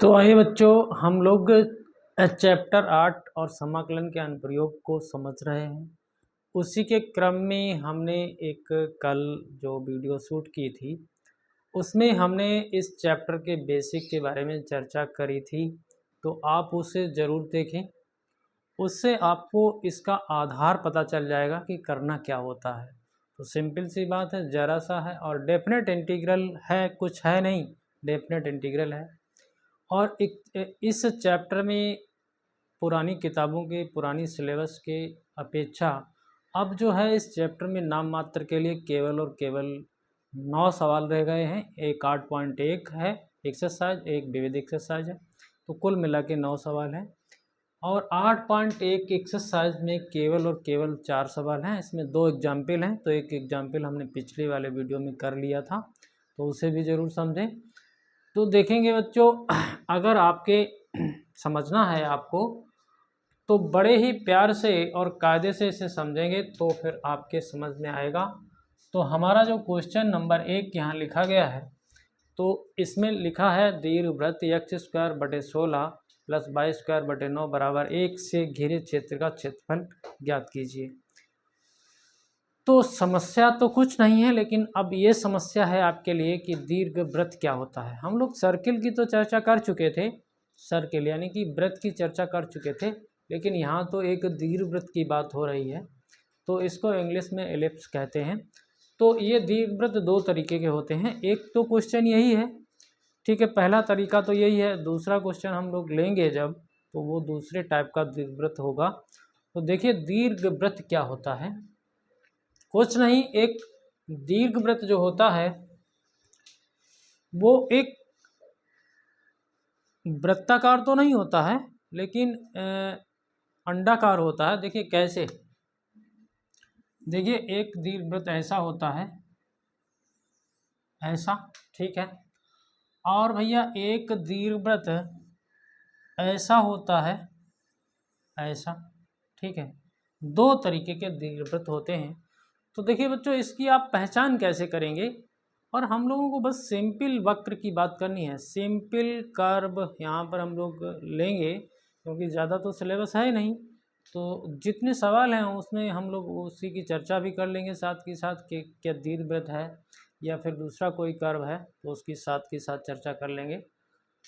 तो आइए बच्चों, हम लोग चैप्टर 8 और समाकलन के अनुप्रयोग को समझ रहे हैं। उसी के क्रम में हमने एक कल जो वीडियो शूट की थी उसमें हमने इस चैप्टर के बेसिक के बारे में चर्चा करी थी, तो आप उसे ज़रूर देखें। उससे आपको इसका आधार पता चल जाएगा कि करना क्या होता है। तो सिंपल सी बात है, ज़रा सा है और डेफिनेट इंटीग्रल है, कुछ है नहीं, डेफिनेट इंटीग्रल है। और इस चैप्टर में पुरानी किताबों के पुरानी सिलेबस के अपेक्षा अब जो है इस चैप्टर में नाम मात्र के लिए केवल और केवल 9 सवाल रह गए हैं। एक 8.1 है एक्सरसाइज, एक विविध एक्सरसाइज है, तो कुल मिला के 9 सवाल हैं। और 8.1 एक्सरसाइज में केवल और केवल 4 सवाल हैं। इसमें 2 एग्जाम्पल हैं, तो एक एग्जाम्पल हमने पिछले वाले वीडियो में कर लिया था, तो उसे भी ज़रूर समझें। तो देखेंगे बच्चों, अगर आपके समझना है आपको तो बड़े ही प्यार से और कायदे से इसे समझेंगे तो फिर आपके समझ में आएगा। तो हमारा जो क्वेश्चन नंबर 1 यहाँ लिखा गया है, तो इसमें लिखा है दीर्घवृत्त x² / 16 + y² / 9 बराबर 1 से घिरे क्षेत्र का क्षेत्रफल ज्ञात कीजिए। तो समस्या तो कुछ नहीं है, लेकिन अब ये समस्या है आपके लिए कि दीर्घवृत्त क्या होता है। हम लोग सर्किल की तो चर्चा कर चुके थे, सर्किल यानी कि वृत्त की चर्चा कर चुके थे, लेकिन यहाँ तो एक दीर्घवृत्त की बात हो रही है, तो इसको इंग्लिश में एलिप्स कहते हैं। तो ये दीर्घवृत्त 2 तरीके के होते हैं। एक तो क्वेश्चन यही है, ठीक है, पहला तरीका तो यही है। दूसरा क्वेश्चन हम लोग लेंगे जब, तो वो दूसरे टाइप का दीर्घवृत्त होगा। तो देखिए दीर्घवृत्त क्या होता है। कुछ नहीं, एक दीर्घवृत्त जो होता है वो एक वृत्ताकार तो नहीं होता है, लेकिन अंडाकार होता है। देखिए कैसे, देखिए एक दीर्घवृत्त ऐसा होता है, ऐसा, ठीक है। और भैया एक दीर्घवृत्त ऐसा होता है, ऐसा, ठीक है। 2 तरीके के दीर्घवृत्त होते हैं। तो देखिए बच्चों, इसकी आप पहचान कैसे करेंगे। और हम लोगों को बस सिंपल वक्र की बात करनी है, सिंपल कर्व यहाँ पर हम लोग लेंगे, क्योंकि ज़्यादा तो सिलेबस है नहीं। तो जितने सवाल हैं उसमें हम लोग उसी की चर्चा भी कर लेंगे साथ के साथ कि क्या दीर्घवृत्त है या फिर दूसरा कोई कर्व है, तो उसकी साथ के साथ चर्चा कर लेंगे।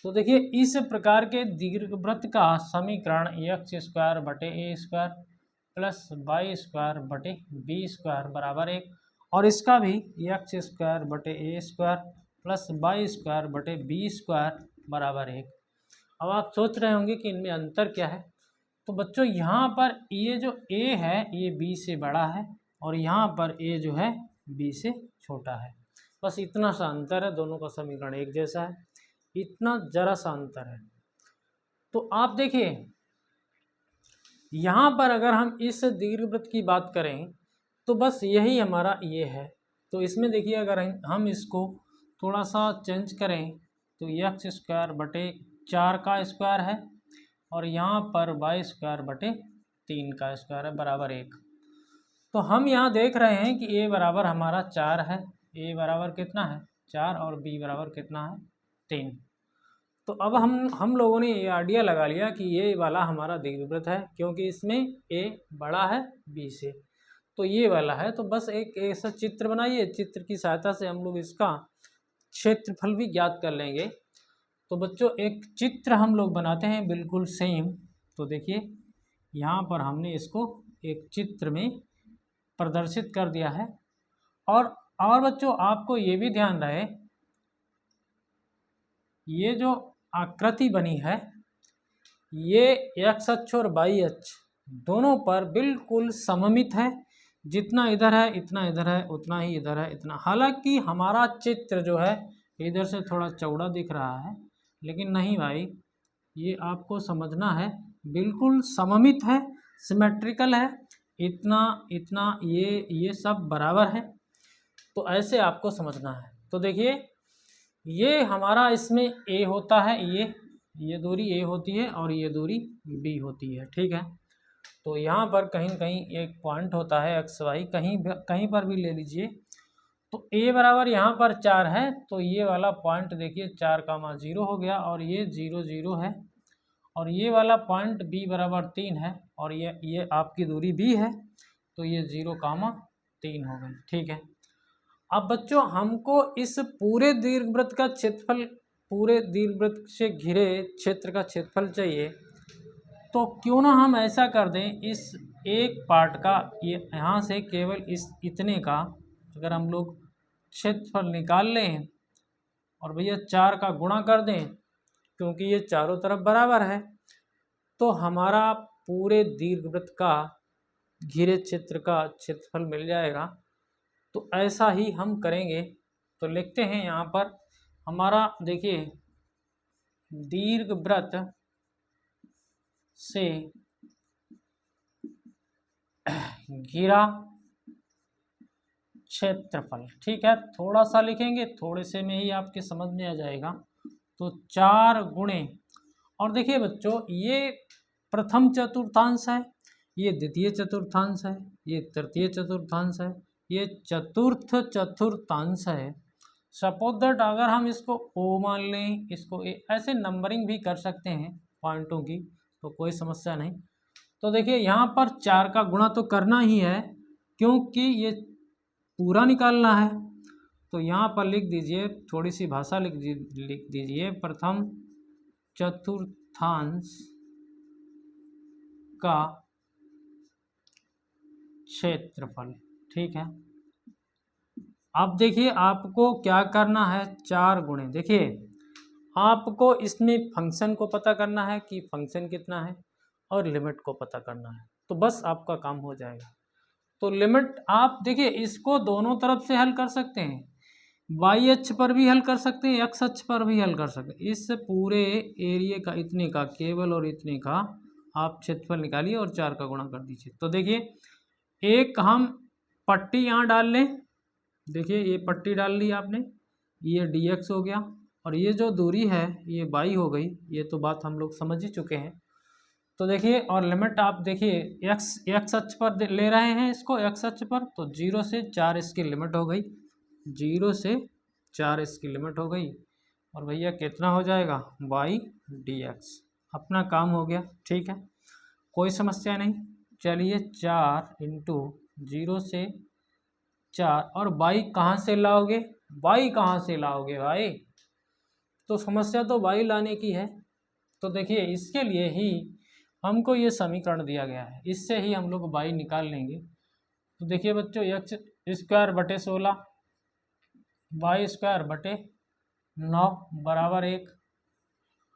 तो देखिए इस प्रकार के दीर्घवृत्त का समीकरण x² / a² + y² / b² बराबर 1, और इसका भी x² / a² + y² / b² बराबर 1। अब आप सोच रहे होंगे कि इनमें अंतर क्या है। तो बच्चों यहाँ पर ये जो a है ये b से बड़ा है, और यहाँ पर a जो है b से छोटा है। बस इतना सा अंतर है, दोनों का समीकरण एक जैसा है, इतना जरा सा अंतर है। तो आप देखिए यहाँ पर अगर हम इस दीर्घवृत्त की बात करें तो बस यही हमारा ये है। तो इसमें देखिए अगर हम इसको थोड़ा सा चेंज करें तो x² / 4 का स्क्वायर है, और यहाँ पर y² / 3 का स्क्वायर है बराबर 1। तो हम यहाँ देख रहे हैं कि a बराबर हमारा 4 है, a बराबर कितना है 4, और b बराबर कितना है 3। तो अब हम लोगों ने ये आइडिया लगा लिया कि ये वाला हमारा दीर्घवृत्त है, क्योंकि इसमें a बड़ा है b से, तो ये वाला है। तो बस एक ऐसा चित्र बनाइए, चित्र की सहायता से हम लोग इसका क्षेत्रफल भी ज्ञात कर लेंगे। तो बच्चों एक चित्र हम लोग बनाते हैं बिल्कुल सेम। तो देखिए यहाँ पर हमने इसको एक चित्र में प्रदर्शित कर दिया है। और बच्चों आपको ये भी ध्यान रहे, ये जो आकृति बनी है ये x अक्ष और y अक्ष दोनों पर बिल्कुल सममित है। जितना इधर है इतना इधर है, उतना ही इधर है इतना। हालांकि हमारा चित्र जो है इधर से थोड़ा चौड़ा दिख रहा है, लेकिन नहीं भाई, ये आपको समझना है बिल्कुल सममित है, सिमेट्रिकल है, इतना इतना ये सब बराबर है। तो ऐसे आपको समझना है। तो देखिए ये हमारा इसमें a होता है, ये दूरी a होती है और ये दूरी b होती है, ठीक है। तो यहाँ पर कहीं कहीं एक पॉइंट होता है x y, कहीं पर भी ले लीजिए। तो a बराबर यहाँ पर 4 है, तो ये वाला पॉइंट देखिए 4,0 हो गया और ये 0 0 है, और ये वाला पॉइंट b बराबर 3 है और ये आपकी दूरी b है, तो ये 0,3 हो गई। ठीक है, अब बच्चों हमको इस पूरे दीर्घवृत्त का क्षेत्रफल, पूरे दीर्घवृत्त से घिरे क्षेत्र का क्षेत्रफल चाहिए, तो क्यों ना हम ऐसा कर दें, इस एक पार्ट का, ये यहाँ से केवल इस इतने का अगर हम लोग क्षेत्रफल निकाल लें और भैया 4 का गुणा कर दें, क्योंकि ये चारों तरफ बराबर है, तो हमारा पूरे दीर्घवृत्त का घिरे क्षेत्र का क्षेत्रफल मिल जाएगा। तो ऐसा ही हम करेंगे। तो लिखते हैं यहाँ पर हमारा, देखिए दीर्घवृत्त से घिरा क्षेत्रफल। ठीक है, थोड़ा सा लिखेंगे, थोड़े से में ही आपके समझ में आ जाएगा। तो 4 गुणे, और देखिए बच्चों ये प्रथम चतुर्थांश है, ये द्वितीय चतुर्थांश है, ये तृतीय चतुर्थांश है, ये चतुर्थ चतुर्थांश है। सपोज दैट अगर हम इसको ओ मान लें, इसको ए, ऐसे नंबरिंग भी कर सकते हैं पॉइंटों की, तो कोई समस्या नहीं। तो देखिए यहाँ पर 4 का गुणा तो करना ही है, क्योंकि ये पूरा निकालना है। तो यहाँ पर लिख दीजिए, थोड़ी सी भाषा लिख दीजिए, प्रथम चतुर्थांश का क्षेत्रफल। ठीक है, अब देखिए आपको क्या करना है, 4 गुणे, देखिए आपको इसमें फंक्शन को पता करना है कि फंक्शन कितना है और लिमिट को पता करना है, तो बस आपका काम हो जाएगा। तो लिमिट आप देखिए इसको दोनों तरफ से हल कर सकते हैं, वाई अक्ष पर भी हल कर सकते हैं, एक्स अक्ष पर भी हल कर सकते हैं। इस पूरे एरिया का इतने का केवल और इतने का आप क्षेत्रफल निकालिए और 4 का गुणा कर दीजिए। तो देखिए एक हम पट्टी यहाँ डाल लें, देखिए ये पट्टी डाल ली आपने, ये dx हो गया, और ये जो दूरी है ये y हो गई, ये तो बात हम लोग समझ ही चुके हैं। तो देखिए और लिमिट आप देखिए x अक्ष पर ले रहे हैं इसको, x अक्ष पर, तो 0 से 4 इसकी लिमिट हो गई, 0 से 4 इसकी लिमिट हो गई, और भैया कितना हो जाएगा y dx, अपना काम हो गया। ठीक है, कोई समस्या नहीं। चलिए 4 इंटू 0 से 4, और y कहाँ से लाओगे, y कहाँ से लाओगे भाई, तो समस्या तो y लाने की है। तो देखिए इसके लिए ही हमको ये समीकरण दिया गया है, इससे ही हम लोग y निकाल लेंगे। तो देखिए बच्चों x स्क्वायर बटे 16, y स्क्वायर बटे 9 बराबर 1।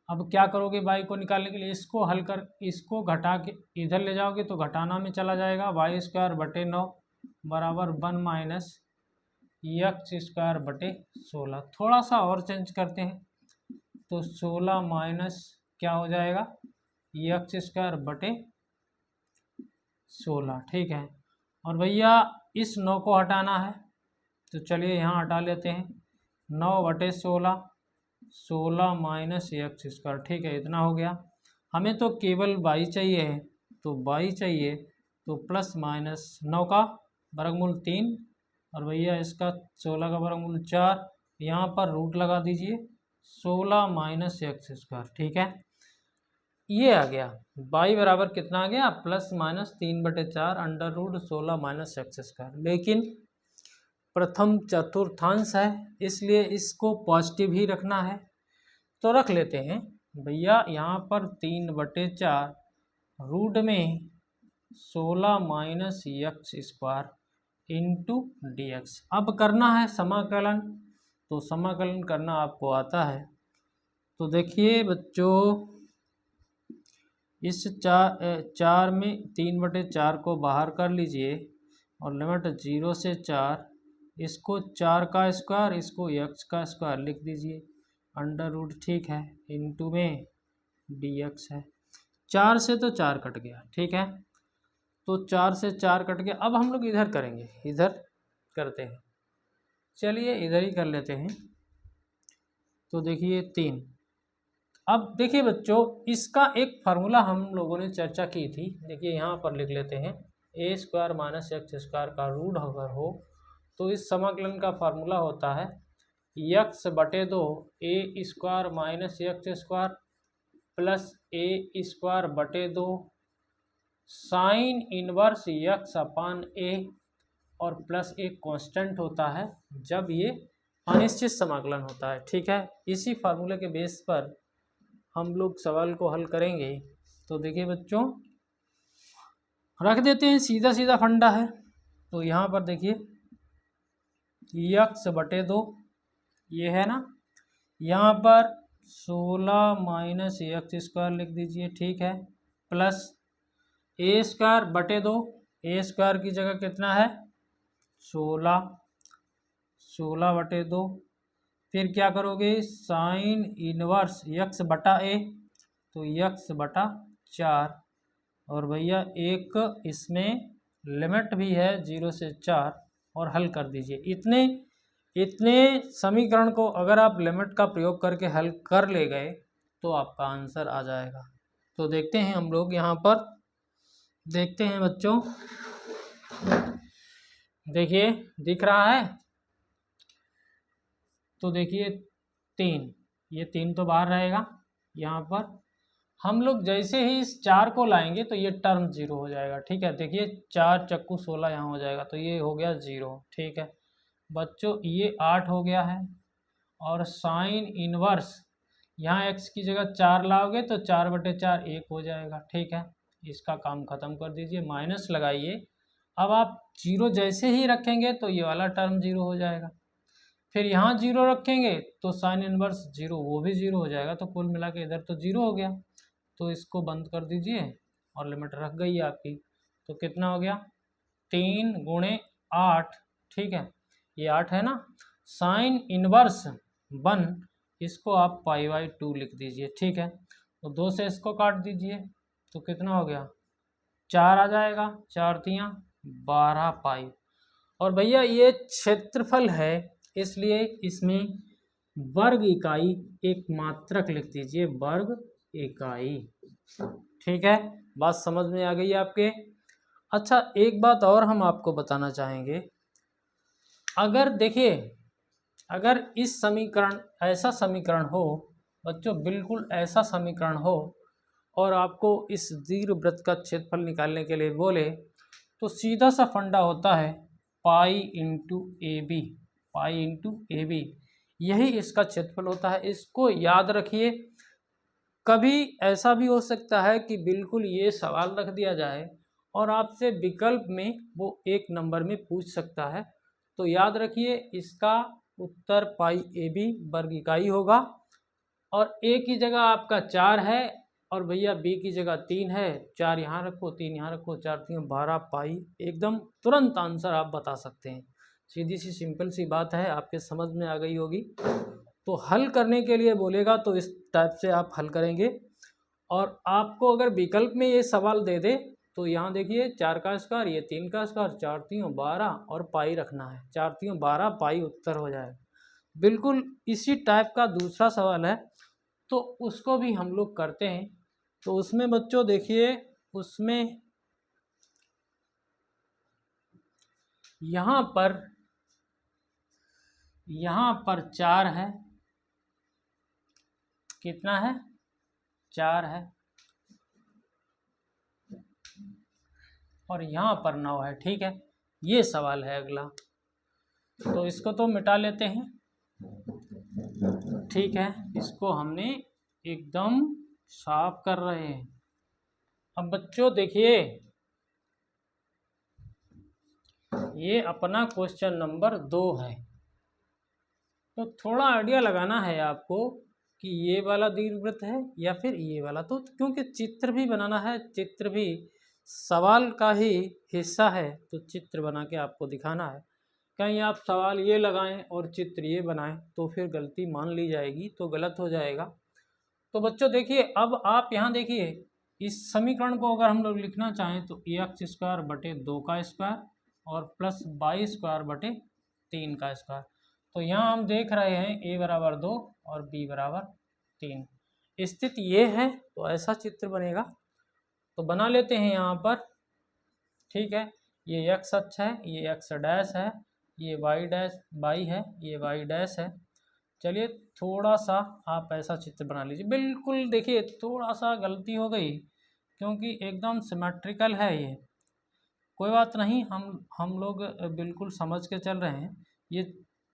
अब क्या करोगे y को निकालने के लिए, इसको हल कर, इसको घटा के इधर ले जाओगे तो घटाना में चला जाएगा, y स्क्वायर बटे 9 बराबर 1 माइनस एक्स स्क्वायर बटे 16। थोड़ा सा और चेंज करते हैं, तो 16 माइनस क्या हो जाएगा एक्स स्क्वायर बटे 16। ठीक है, और भैया इस 9 को हटाना है, तो चलिए यहाँ हटा लेते हैं, 9 बटे 16, 16 माइनस एक्स स्क्वायर। ठीक है, इतना हो गया। हमें तो केवल y चाहिए है, तो y चाहिए, तो प्लस माइनस 9 का वर्गमूल 3, और भैया इसका 16 का वर्गमूल 4, यहाँ पर रूट लगा दीजिए, 16 माइनस एक्स स्क्वायर। ठीक है, ये आ गया y बराबर कितना आ गया, plus minus 3/4 under root 16 minus x square. लेकिन प्रथम चतुर्थांश है, इसलिए इसको पॉजिटिव ही रखना है, तो रख लेते हैं भैया यहाँ पर 3/4 रूट में 16 minus x square into dx। अब करना है समाकलन, तो समाकलन करना आपको आता है। तो देखिए बच्चों इस 4 में 3/4 को बाहर कर लीजिए, और लिमिट 0 से 4, इसको 4 का स्क्वायर, इसको x का स्क्वायर लिख दीजिए, अंडर रूट, ठीक है, इंटू में dx है। 4 से तो 4 कट गया। ठीक है, तो 4 से 4 कट गया। अब हम लोग इधर करेंगे, इधर करते हैं, चलिए इधर ही कर लेते हैं। तो देखिए 3, अब देखिए बच्चों इसका एक फार्मूला हम लोगों ने चर्चा की थी, देखिए यहाँ पर लिख लेते हैं, a square minus x square का रूट अगर हो तो इस समाकलन का फार्मूला होता है यक्स बटे 2 a square minus x square plus a square बटे 2 sine inverse x upon a और प्लस एक कांस्टेंट होता है जब ये अनिश्चित समाकलन होता है। ठीक है, इसी फार्मूले के बेस पर हम लोग सवाल को हल करेंगे। तो देखिए बच्चों, रख देते हैं, सीधा सीधा फंडा है। तो यहाँ पर देखिए यक्स बटे 2 ये है ना, यहाँ पर 16 माइनस एक्स स्क्वायर लिख दीजिए। ठीक है, प्लस ए स्क्वायर बटे 2, ए स्क्वायर की जगह कितना है 16, 16 बटे 2। फिर क्या करोगे साइन इनवर्स यक्स बटा ए, तो यक्स बटा 4। और भैया एक इसमें लिमिट भी है 0 से 4 और हल कर दीजिए। इतने समीकरण को अगर आप लिमिट का प्रयोग करके हल कर ले गए तो आपका आंसर आ जाएगा। तो देखते हैं हम लोग यहाँ पर, देखते हैं बच्चों, देखिए दिख रहा है। तो देखिए 3, ये 3 तो बाहर रहेगा। यहाँ पर हम लोग जैसे ही इस 4 को लाएंगे तो ये टर्म 0 हो जाएगा। ठीक है, देखिए 4 चक्कू 16 यहाँ हो जाएगा, तो ये हो गया 0। ठीक है बच्चों, ये 8 हो गया है। और साइन इनवर्स यहाँ x की जगह 4 लाओगे तो 4 बटे 4 1 हो जाएगा। ठीक है, इसका काम खत्म कर दीजिए, माइनस लगाइए। अब आप 0 जैसे ही रखेंगे तो ये वाला टर्म 0 हो जाएगा। फिर यहाँ 0 रखेंगे तो साइन इनवर्स 0 वो भी 0 हो जाएगा। तो कुल मिला के इधर तो 0 हो गया, तो इसको बंद कर दीजिए और लिमिट रख गई आपकी। तो कितना हो गया 3 गुणे 8। ठीक है, ये 8 है ना, साइन इनवर्स 1 इसको आप पाई/2 लिख दीजिए। ठीक है, तो 2 से इसको काट दीजिए तो कितना हो गया 4 आ जाएगा, 4 तियाँ 12 पाई। और भैया ये क्षेत्रफल है इसलिए इसमें वर्ग इकाई एक मात्रक लिख दीजिए, वर्ग इकाई। ठीक है, बात समझ में आ गई आपके। अच्छा, एक बात और हम आपको बताना चाहेंगे। अगर देखिए, अगर इस समीकरण, ऐसा समीकरण हो बच्चों, बिल्कुल ऐसा समीकरण हो और आपको इस दीर्घवृत्त का क्षेत्रफल निकालने के लिए बोले तो सीधा सा फंडा होता है pi into A B, pi into A B, यही इसका क्षेत्रफल होता है। इसको याद रखिए। कभी ऐसा भी हो सकता है कि बिल्कुल ये सवाल रख दिया जाए और आपसे विकल्प में वो 1 नंबर में पूछ सकता है। तो याद रखिए इसका उत्तर पाई ए बी वर्ग इकाई होगा। और ए की जगह आपका 4 है और भैया बी की जगह 3 है। 4 यहाँ रखो, 3 यहाँ रखो, 4 3 12 पाई। एकदम तुरंत आंसर आप बता सकते हैं। सीधी सी सिंपल सी बात है, आपके समझ में आ गई होगी। तो हल करने के लिए बोलेगा तो इस टाइप से आप हल करेंगे। और आपको अगर विकल्प में ये सवाल दे दे तो यहाँ देखिए 4 का स्क्वायर, ये 3 का स्क्वायर, 4 3 12 और पाई रखना है। 4 3 12 पाई उत्तर हो जाएगा। बिल्कुल इसी टाइप का दूसरा सवाल है तो उसको भी हम लोग करते हैं। तो उसमें बच्चों देखिए, उसमें यहाँ पर 4 है, कितना है 4 है, और यहाँ पर 9 है। ठीक है, ये सवाल है अगला। तो इसको तो मिटा लेते हैं। ठीक है, इसको हमने एकदम साफ कर रहे हैं। अब बच्चों देखिए, ये अपना क्वेश्चन नंबर 2 है। तो थोड़ा आइडिया लगाना है आपको कि ये वाला दीर्घवृत्त है या फिर ये वाला। तो क्योंकि चित्र भी बनाना है, चित्र भी सवाल का ही हिस्सा है, तो चित्र बना के आपको दिखाना है। कहीं आप सवाल ये लगाएं और चित्र ये बनाएं तो फिर गलती मान ली जाएगी, तो गलत हो जाएगा। तो बच्चों देखिए, अब आप यहाँ देखिए, इस समीकरण को अगर हम लोग लिखना चाहें तो एक्स स्क्वायर बटे 2 का स्क्वायर और प्लस वाई स्क्वायर बटे 3 का स्क्वायर। तो यहाँ हम देख रहे हैं a बराबर 2 और b बराबर 3। स्थिति ये है तो ऐसा चित्र बनेगा। तो बना लेते हैं यहाँ पर। ठीक है, ये x अक्ष है, ये x डैश है, ये वाई डैश वाई है, ये वाई डैश है। चलिए थोड़ा सा आप ऐसा चित्र बना लीजिए। बिल्कुल देखिए थोड़ा सा गलती हो गई क्योंकि एकदम सिमेट्रिकल है ये। कोई बात नहीं, हम लोग बिल्कुल समझ के चल रहे हैं। ये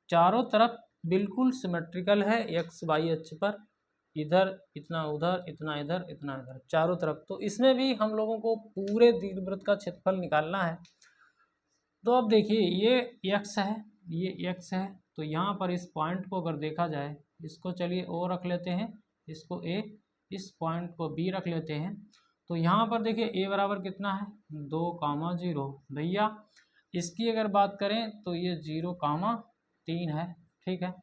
चारों तरफ बिल्कुल सिमेट्रिकल है एक्स वाई अक्ष पर, इधर इतना, उधर इतना, इधर इतना, इधर, चारों तरफ। तो इसमें भी हम लोगों को पूरे दीर्घवृत्त का क्षेत्रफल निकालना है। तो अब देखिए ये एक्स है, ये एक्स है, तो यहाँ पर इस पॉइंट को अगर देखा जाए, इसको चलिए ओ रख लेते हैं, इसको ए, इस पॉइंट को बी रख लेते हैं। तो यहाँ पर देखिए ए बराबर कितना है 2,0 भैया। इसकी अगर बात करें तो ये 0,3 है, ठीक है,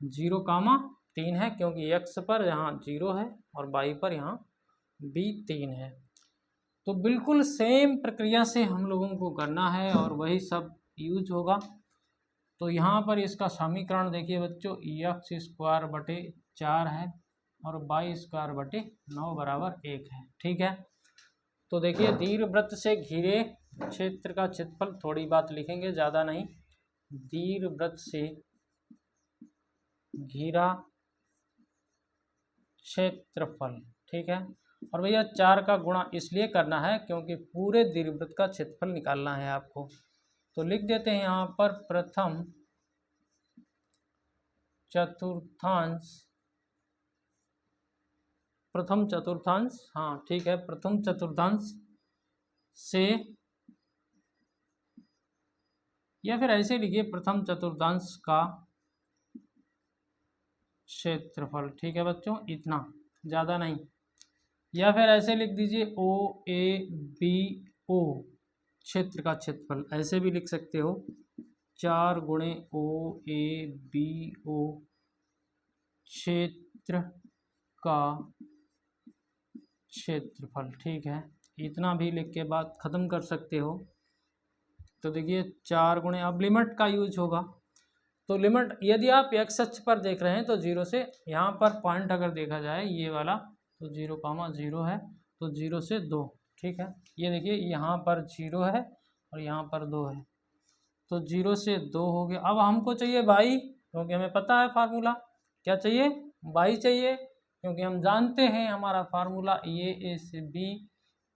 0,3 है क्योंकि एक्स पर यहाँ 0 है और वाई पर यहाँ बी 3 है। तो बिल्कुल सेम प्रक्रिया से हम लोगों को करना है और वही सब यूज होगा। तो यहाँ पर इसका समीकरण देखिए बच्चों, x²/4 है और y²/9 = 1 है, ठीक है। तो देखिए दीर्घवृत्त से घिरे क्षेत्र का क्षेत्रफल, थोड़ी बात लिखेंगे ज़्यादा नहीं, दीर्घवृत्त से घिरा क्षेत्रफल, ठीक है। और भैया 4 का गुणा इसलिए करना है क्योंकि पूरे दीर्घवृत्त का क्षेत्रफल निकालना है आपको। तो लिख देते हैं यहाँ पर प्रथम चतुर्थांश, हाँ ठीक है, प्रथम चतुर्थांश से, या फिर ऐसे लिखिए प्रथम चतुर्थांश का क्षेत्रफल, ठीक है बच्चों, इतना, ज़्यादा नहीं। या फिर ऐसे लिख दीजिए OABO क्षेत्र का क्षेत्रफल, ऐसे भी लिख सकते हो, 4 × OABO क्षेत्र का क्षेत्रफल, ठीक है, इतना भी लिख के बात ख़त्म कर सकते हो। तो देखिए 4 × अब लिमिट का यूज होगा। तो लिमिट यदि आप एक्स अक्ष पर देख रहे हैं तो 0 से, यहाँ पर पॉइंट अगर देखा जाए ये वाला, तो 0,0 है, तो 0 से 2, ठीक है। ये देखिए यहाँ पर 0 है और यहाँ पर 2 है, तो 0 से 2 हो गया। अब हमको चाहिए y, क्योंकि हमें पता है फार्मूला, क्या चाहिए, y चाहिए, क्योंकि हम जानते हैं हमारा फार्मूला ए से B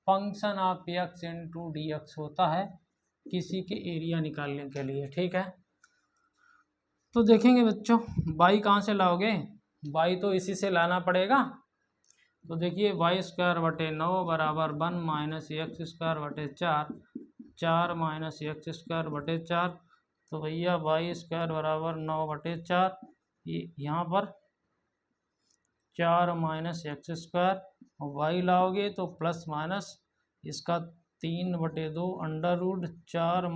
function of x × dx होता है किसी के एरिया निकालने के लिए, ठीक है। तो देखेंगे बच्चों y कहाँ से लाओगे, y तो इसी से लाना पड़ेगा। तो देखिए y² / 9 = 1 - x² / 4 - x² / 4। तो भैया y² = 9/4, ये यहाँ पर 4 - x² और y लाओगे तो प्लस माइनस इसका 3/2 √4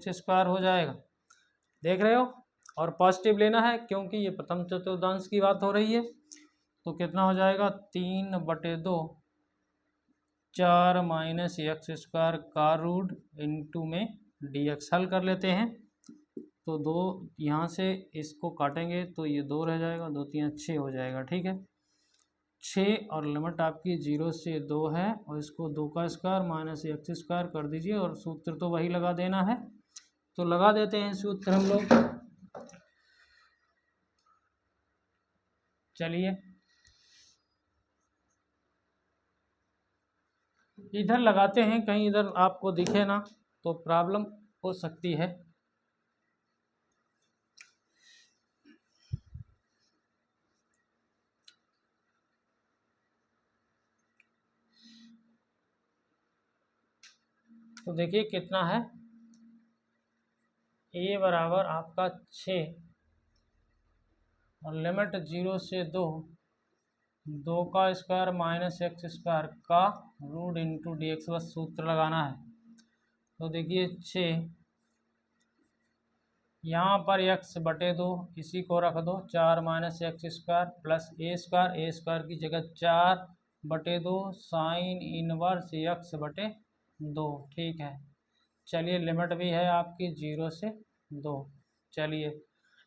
- x² हो जाएगा, देख रहे हो। और पॉजिटिव लेना है क्योंकि ये प्रथम चतुर्थांश की बात हो रही है। तो कितना हो जाएगा 3/2 4 - x² का रूट इंटू में dx, हल कर लेते हैं। तो 2 यहाँ से इसको काटेंगे तो ये 2 रह जाएगा, 2 3 6 हो जाएगा, ठीक है, 6। और लिमिट आपकी 0 से 2 है और इसको 2² - x² कर दीजिए और सूत्र तो वही लगा देना है। तो लगा देते हैं सूत्र हम लोग, चलिए इधर लगाते हैं, कहीं इधर आपको दिखे ना तो प्रॉब्लम हो सकती है। तो देखिए कितना है, a बराबर आपका 6 और लिमिट 0 से 2, 2² - x² का रूट इंटू dx, बस सूत्र लगाना है। तो देखिए 6, यहाँ पर x/2 इसी को रख दो, 4 - x² प्लस a² की जगह 4/2 साइन इनवर्स x/2, ठीक है। चलिए लिमिट भी है आपकी 0 से 2, चलिए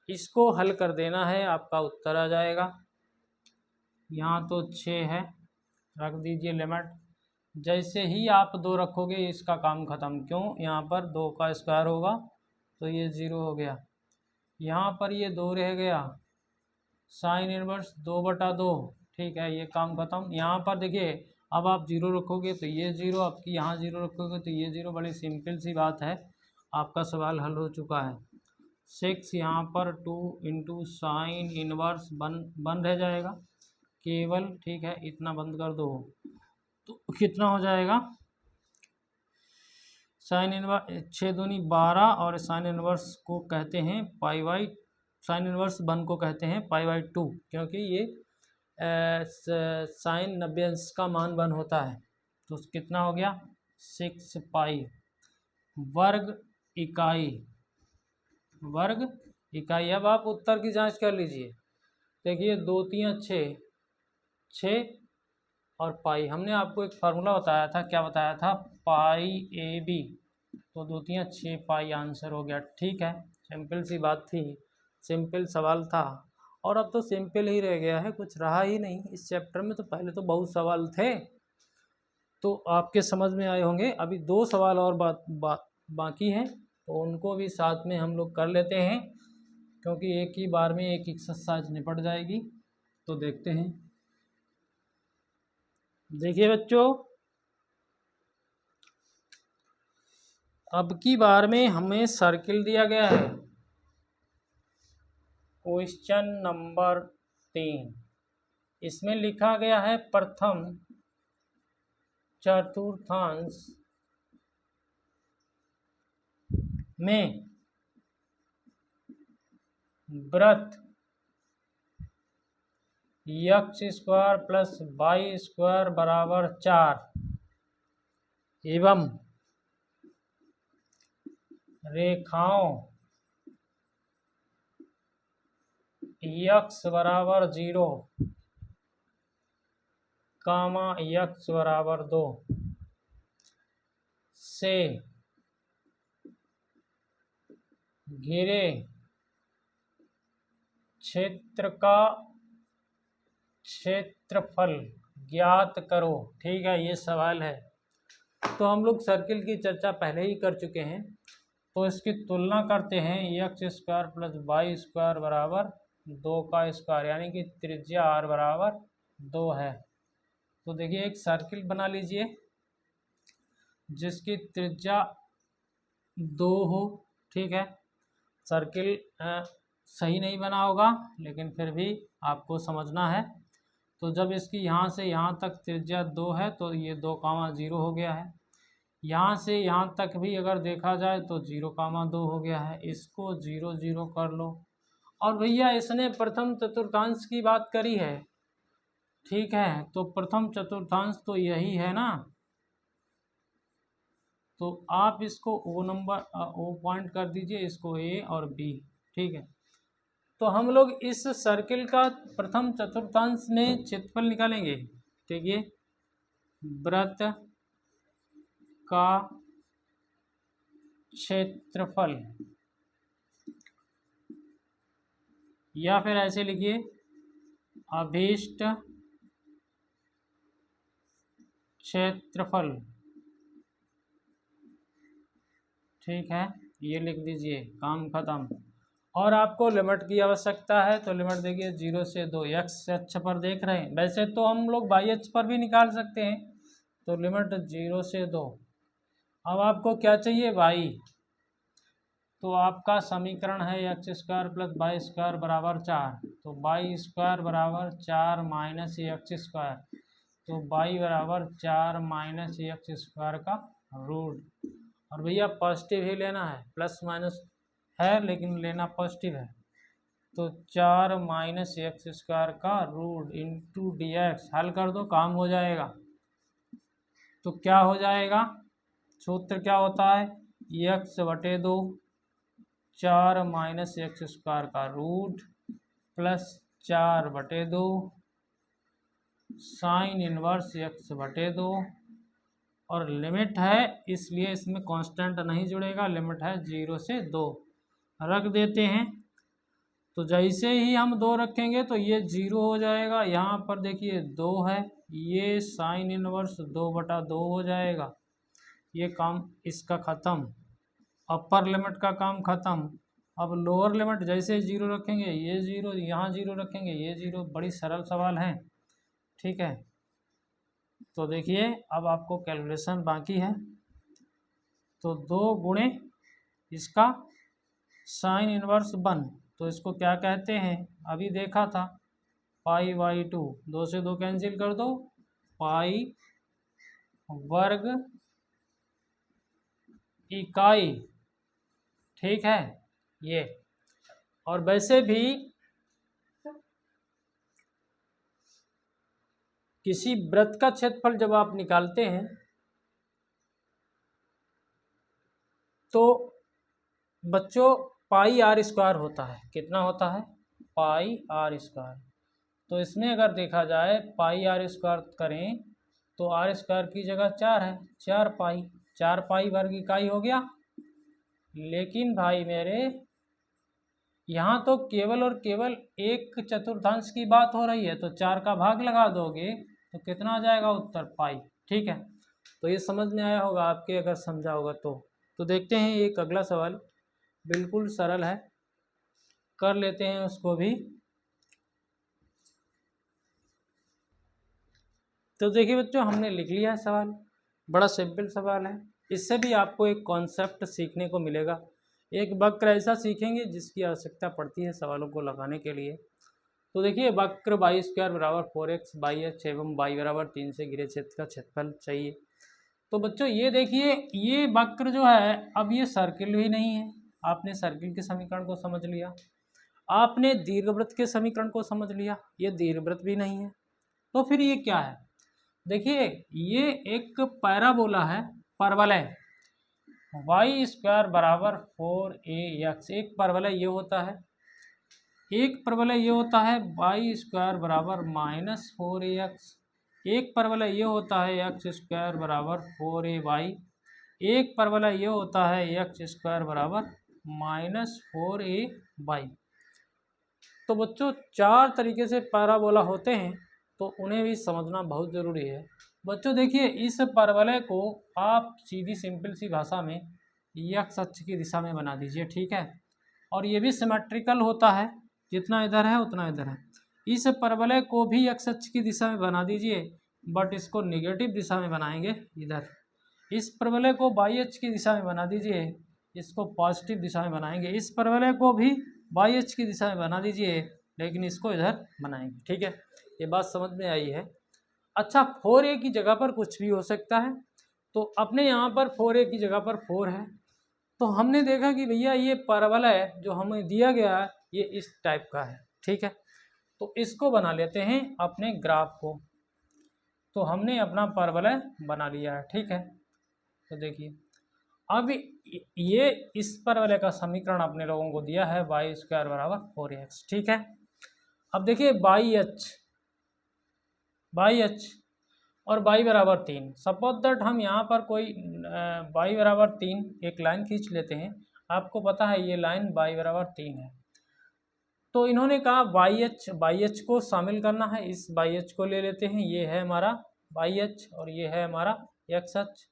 इसको हल कर देना है, आपका उत्तर आ जाएगा। यहाँ तो 6 है, रख दीजिए लिमिट, जैसे ही आप 2 रखोगे इसका काम ख़त्म, क्यों, यहाँ पर 2 का स्क्वायर होगा तो ये 0 हो गया। यहाँ पर ये 2 रह गया, साइन इनवर्स 2/2, ठीक है, ये काम खत्म। यहाँ पर देखिए अब आप 0 रखोगे तो ये 0, आपकी यहाँ 0 रखोगे तो ये 0, बड़ी सिंपल सी बात है, आपका सवाल हल हो चुका है। 6 यहाँ पर 2 इंटू साइन इनवर्स बन रह जाएगा केवल, ठीक है, इतना बंद कर दो तो कितना हो जाएगा, साइन इनवर्स 6 दूनी 12, और साइन इनवर्स को कहते हैं साइन इनवर्स 1 को कहते हैं π/2, क्योंकि ये साइन 90 अंश का मान 1 होता है। तो कितना हो गया 6 पाई वर्ग इकाई। अब आप उत्तर की जांच कर लीजिए। देखिए 2 3 6 और पाई, हमने आपको एक फार्मूला बताया था, क्या बताया था, π/AB, तो 2 3 6 पाई आंसर हो गया। ठीक है, सिंपल सी बात थी, सिंपल सवाल था, और अब तो सिंपल ही रह गया है, कुछ रहा ही नहीं इस चैप्टर में। तो पहले तो बहुत सवाल थे, तो आपके समझ में आए होंगे। अभी 2 सवाल और बाकी हैं, तो उनको भी साथ में हम लोग कर लेते हैं, क्योंकि एक ही बार में एक एक्सरसाइज निपट जाएगी। तो देखते हैं। देखिए बच्चों, अब की बार में हमें सर्किल दिया गया है, क्वेश्चन नंबर 3। इसमें लिखा गया है प्रथम चतुर्थांश में वृत्त x² प्लस y² बराबर 4 एवं रेखाओं x बराबर 0, x बराबर 2 से घिरे क्षेत्र का क्षेत्रफल ज्ञात करो। ठीक है, ये सवाल है। तो हम लोग सर्किल की चर्चा पहले ही कर चुके हैं, तो इसकी तुलना करते हैं। x² प्लस y² बराबर 2 का स्क्वायर, यानी कि त्रिज्या r बराबर 2 है। तो देखिए एक सर्किल बना लीजिए जिसकी त्रिज्या 2 हो। ठीक है, सर्किल सही नहीं बना होगा, लेकिन फिर भी आपको समझना है। तो जब इसकी यहाँ से यहाँ तक त्रिज्या 2 है, तो ये 2, 0 हो गया है। यहाँ से यहाँ तक भी अगर देखा जाए तो 0, 2 हो गया है। इसको 0, 0 कर लो। और भैया इसने प्रथम चतुर्थांश की बात करी है, ठीक है, तो प्रथम चतुर्थांश तो यही है ना, तो आप इसको O पॉइंट कर दीजिए, इसको A और B। ठीक है, तो हम लोग इस सर्किल का प्रथम चतुर्थांश में क्षेत्रफल निकालेंगे। देखिए वृत्त का क्षेत्रफल, या फिर ऐसे लिखिए अभीष्ट क्षेत्रफल। ठीक है, ये लिख दीजिए, काम खत्म। और आपको लिमिट की आवश्यकता है, तो लिमिट देखिए 0 से 2, x अक्ष पर देख रहे हैं। वैसे तो हम लोग y अक्ष पर भी निकाल सकते हैं, तो लिमिट 0 से 2। अब आपको क्या चाहिए, y, तो आपका समीकरण है x² प्लस y² बराबर 4, तो y² बराबर 4 माइनस x², तो y बराबर 4 माइनस x² का रूट। और भैया पॉजिटिव ही लेना है, प्लस माइनस है लेकिन लेना पॉजिटिव है, तो 4 माइनस x² का रूट इंटू dx। हल कर दो, काम हो जाएगा। तो क्या हो जाएगा, सूत्र क्या होता है, x/2 4 माइनस x² का root plus 4/2 sine inverse x/2, और लिमिट है इसलिए इसमें कांस्टेंट नहीं जुड़ेगा, लिमिट है 0 से 2। रख देते हैं, तो जैसे ही हम 2 रखेंगे तो ये 0 हो जाएगा। यहाँ पर देखिए 2 है, ये साइन इनवर्स 2/2 हो जाएगा। ये काम इसका ख़त्म। अपर लिमिट का काम खत्म। अब लोअर लिमिट जैसे जीरो रखेंगे ये जीरो, यहाँ जीरो रखेंगे ये जीरो। बड़ी सरल सवाल है, ठीक है। तो देखिए अब आपको कैलकुलेशन बाकी है। तो 2 गुणे इसका साइन इनवर्स 1, तो इसको क्या कहते हैं, अभी देखा था, π/2। 2 से 2 कैंसिल कर दो, पाई वर्ग इकाई, ठीक है ये। और वैसे भी किसी वृत्त का क्षेत्रफल जब आप निकालते हैं तो बच्चों πr² होता है। कितना होता है, πr²। तो इसमें अगर देखा जाए πr² करें तो r² की जगह 4 है, 4 4 पाई वर्ग इकाई हो गया। लेकिन भाई मेरे यहाँ तो केवल और केवल 1/4 की बात हो रही है, तो 4 का भाग लगा दोगे तो कितना आ जाएगा उत्तर, पाई, ठीक है। तो ये समझ में आया होगा आपके, अगर समझा होगा तो देखते हैं एक अगला सवाल, बिल्कुल सरल है, कर लेते हैं उसको भी। तो देखिए बच्चों हमने लिख लिया है सवाल, बड़ा सिंपल सवाल है। इससे भी आपको एक कॉन्सेप्ट सीखने को मिलेगा। एक वक्र ऐसा सीखेंगे जिसकी आवश्यकता पड़ती है सवालों को लगाने के लिए। तो देखिए वक्र y² बराबर 4x बाई एवं y बराबर 3 से घिरे क्षेत्र का क्षेत्रफल चाहिए। तो बच्चों ये देखिए ये वक्र जो है, अब ये सर्किल भी नहीं है, आपने सर्किल के समीकरण को समझ लिया, आपने दीर्घवृत्त के समीकरण को समझ लिया, ये दीर्घवृत्त भी नहीं है। तो फिर ये क्या है, देखिए ये एक पैराबोला है, परवलय, y² बराबर 4ax। एक परवलय ये होता है, एक परवलय ये होता है y² बराबर -4ax। एक परवलय ये होता है x² बराबर 4ay। एक परवलय ये होता है x² बराबर -4ay। तो बच्चों 4 तरीके से पैराबोला होते हैं, तो उन्हें भी समझना बहुत ज़रूरी है। बच्चों देखिए इस परवलय को आप सीधी सिंपल सी भाषा में x अक्ष की दिशा में बना दीजिए, ठीक है। और ये भी सिमेट्रिकल होता है, जितना इधर है उतना इधर है। इस परवलय को भी x अक्ष की दिशा में बना दीजिए, बट इसको निगेटिव दिशा में बनाएंगे इधर। इस परवलय को y अक्ष की दिशा में बना दीजिए, इसको पॉजिटिव दिशा में बनाएंगे। इस परवलय को भी y अक्ष की दिशा में बना दीजिए, लेकिन इसको इधर बनाएंगे, ठीक है। ये बात समझ में आई है। अच्छा 4a की जगह पर कुछ भी हो सकता है, तो अपने यहाँ पर 4a की जगह पर 4 है। तो हमने देखा कि भैया ये परवलय जो हमें दिया गया है ये इस टाइप का है, ठीक है। तो इसको बना लेते हैं अपने ग्राफ को। तो हमने अपना परवलय बना लिया है, ठीक है। तो देखिए अब ये इस परवलय का समीकरण अपने लोगों को दिया है y² बराबर 4x, ठीक है। अब देखिए बाई एच और y बराबर 3। सपोज दैट हम यहाँ पर कोई y बराबर 3 एक लाइन खींच लेते हैं। आपको पता है ये लाइन y बराबर 3 है। तो इन्होंने कहा बाई एच को शामिल करना है, इस बाई एच को ले लेते हैं, ये है हमारा बाई एच और ये है हमारा x अक्ष,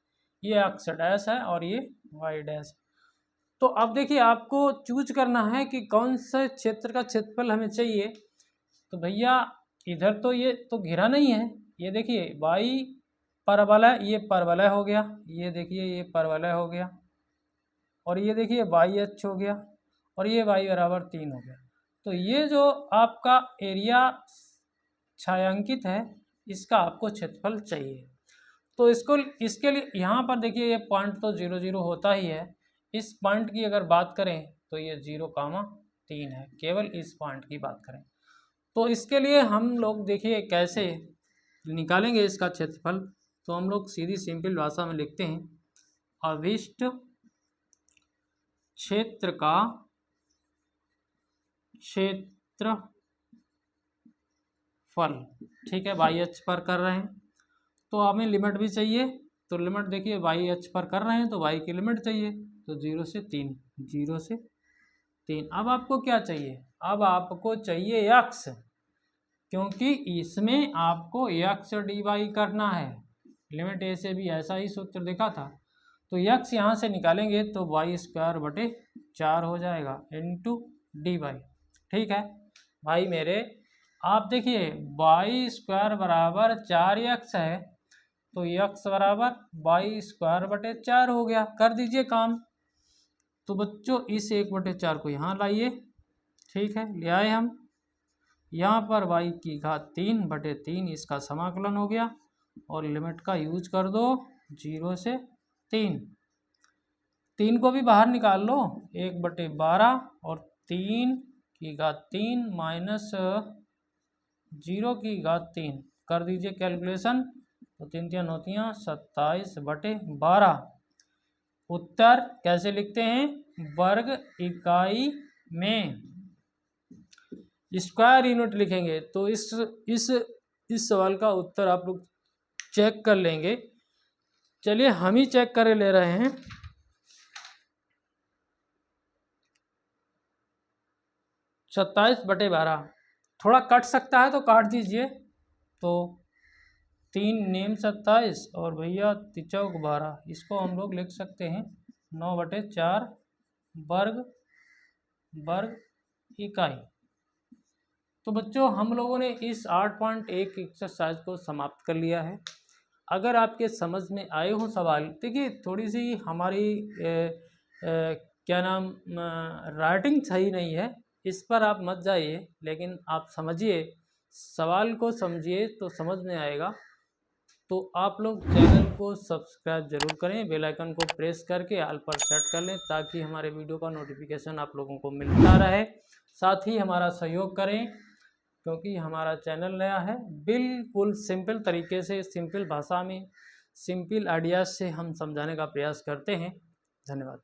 ये x डैश है और ये y डैश। तो अब देखिए आपको चूज करना है कि कौन से क्षेत्र का क्षेत्रफल हमें चाहिए। तो भैया इधर तो ये तो घिरा नहीं है, ये देखिए y परवलय, ये परवलय हो गया, ये देखिए ये परवलय हो गया, और ये देखिए बाई एच हो गया, और ये y बराबर 3 हो गया। तो ये जो आपका एरिया छायांकित है इसका आपको क्षेत्रफल चाहिए। तो इसके लिए यहाँ पर देखिए ये पॉइंट तो 0 0 होता ही है। इस पॉइंट की अगर बात करें तो ये 0,3 है, केवल इस पॉइंट की बात करें। तो इसके लिए हम लोग देखिए कैसे निकालेंगे इसका क्षेत्रफल। तो हम लोग सीधी सिंपल भाषा में लिखते हैं, अभिष्ट क्षेत्र का क्षेत्रफल, ठीक है, बाई एच पर कर रहे हैं तो हमें लिमिट भी चाहिए। तो लिमिट देखिए बाई एच पर कर रहे हैं तो y की लिमिट चाहिए, तो 0 से 3, 0 से 3। अब आपको क्या चाहिए, अब आपको चाहिए x, क्योंकि इसमें आपको x dy करना है। लिमिट ए से भी ऐसा ही सूत्र देखा था। तो यक्स यहाँ से निकालेंगे तो वाई स्क्वायर बटे 4 हो जाएगा इंटू डी वाई। ठीक है भाई मेरे, आप देखिए वाई स्क्वायर बराबर 4x है, तो यक्स बराबर वाई स्क्वायर बटे 4 हो गया। कर दीजिए काम। तो बच्चों इस 1/4 को यहाँ लाइए। ठीक है, ले आए हम। यहाँ पर y की घात 3/3 इसका समाकलन हो गया, और लिमिट का यूज कर दो 0 से 3 को भी बाहर निकाल लो, 1/12 और 3 की घात 3 माइनस 0 की घात 3 कर दीजिए कैलकुलेशन। तो 3 3 होती हैं 27/12। उत्तर कैसे लिखते हैं? वर्ग इकाई में स्क्वायर यूनिट लिखेंगे। तो इस सवाल का उत्तर आप लोग चेक कर लेंगे। चलिए हम ही चेक कर ले रहे हैं। 27/12 थोड़ा कट सकता है तो काट दीजिए। तो 3 नेम 27 और भैया 3 12, इसको हम लोग लिख सकते हैं 9/4 वर्ग इकाई। तो बच्चों हम लोगों ने इस 8.1 एक्सरसाइज को समाप्त कर लिया है। अगर आपके समझ में आए हो सवाल, देखिए थोड़ी सी हमारी क्या नाम राइटिंग सही नहीं है, इस पर आप मत जाइए, लेकिन आप समझिए, सवाल को समझिए तो समझ में आएगा। तो आप लोग चैनल को सब्सक्राइब जरूर करें, बेल आइकन को प्रेस करके ऑल पर सेट कर लें, ताकि हमारे वीडियो का नोटिफिकेशन आप लोगों को मिलता रहे। साथ ही हमारा सहयोग करें, क्योंकि हमारा चैनल नया है। बिल्कुल सिंपल तरीके से, सिंपल भाषा में, सिंपल आइडियाज़ से हम समझाने का प्रयास करते हैं। धन्यवाद।